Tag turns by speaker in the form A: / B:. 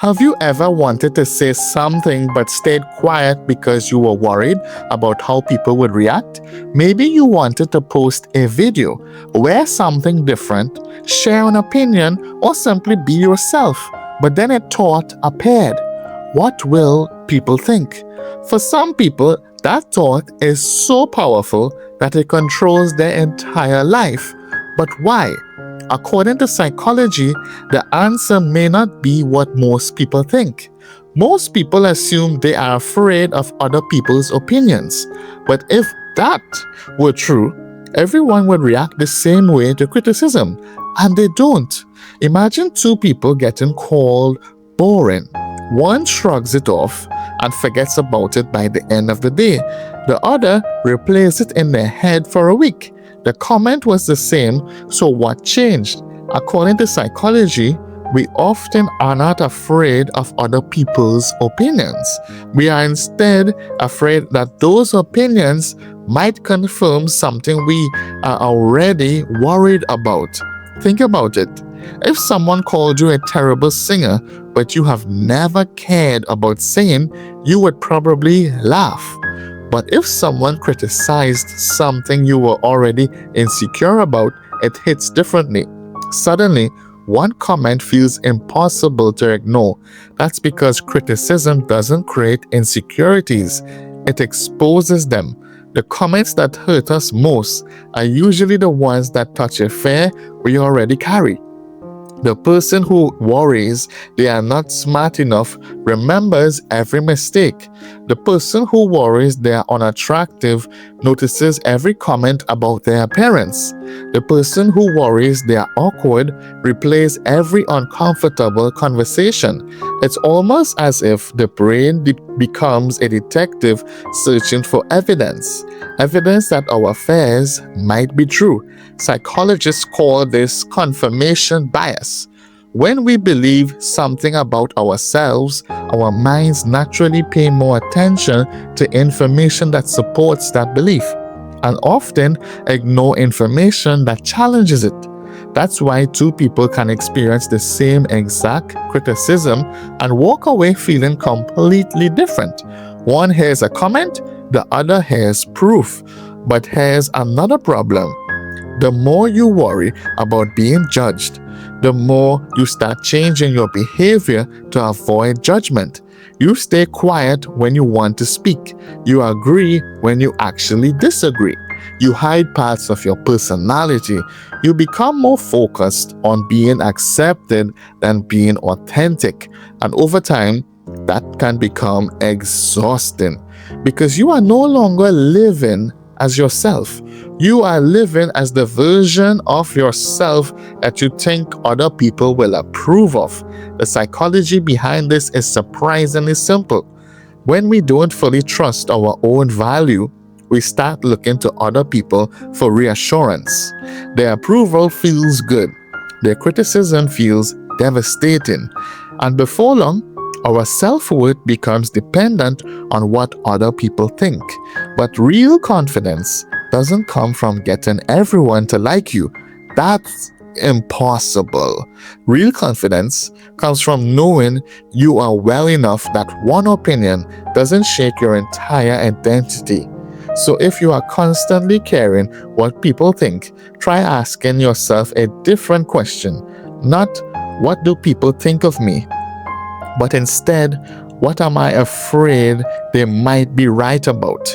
A: Have you ever wanted to say something but stayed quiet because you were worried about how people would react? Maybe you wanted to post a video, wear something different, share an opinion, or simply be yourself, but then a thought appeared. What will people think? For some people, that thought is so powerful that it controls their entire life. But why? According to psychology, the answer may not be what most people think. Most people assume they are afraid of other people's opinions. But if that were true, everyone would react the same way to criticism, and they don't. Imagine two people getting called boring. One shrugs it off and forgets about it by the end of the day. The other replays it in their head for a week. The comment was the same, so what changed? According to psychology, we often are not afraid of other people's opinions. We are instead afraid that those opinions might confirm something we are already worried about. Think about it. If someone called you a terrible singer, but you have never cared about singing, you would probably laugh. But if someone criticized something you were already insecure about, it hits differently. Suddenly, one comment feels impossible to ignore. That's because criticism doesn't create insecurities, it exposes them. The comments that hurt us most are usually the ones that touch a fear we already carry. The person who worries they are not smart enough remembers every mistake. The person who worries they are unattractive notices every comment about their appearance. The person who worries they are awkward replays every uncomfortable conversation. It's almost as if the brain becomes a detective searching for evidence that our fears might be true. Psychologists call this confirmation bias. When we believe something about ourselves, our minds naturally pay more attention to information that supports that belief and often ignore information that challenges it. That's why two people can experience the same exact criticism and walk away feeling completely different. One hears a comment, the other hears proof. But here's another problem. The more you worry about being judged, the more you start changing your behavior to avoid judgment. You stay quiet when you want to speak. You agree when you actually disagree. You hide parts of your personality. You become more focused on being accepted than being authentic. And over time, that can become exhausting because you are no longer living as yourself. You are living as the version of yourself that you think other people will approve of. The psychology behind this is surprisingly simple. When we don't fully trust our own value, we start looking to other people for reassurance. Their approval feels good. Their criticism feels devastating. And before long, our self-worth becomes dependent on what other people think. But real confidence doesn't come from getting everyone to like you. That's impossible. Real confidence comes from knowing you are well enough that one opinion doesn't shake your entire identity. So if you are constantly caring what people think, try asking yourself a different question. Not, what do people think of me? But instead, what am I afraid they might be right about?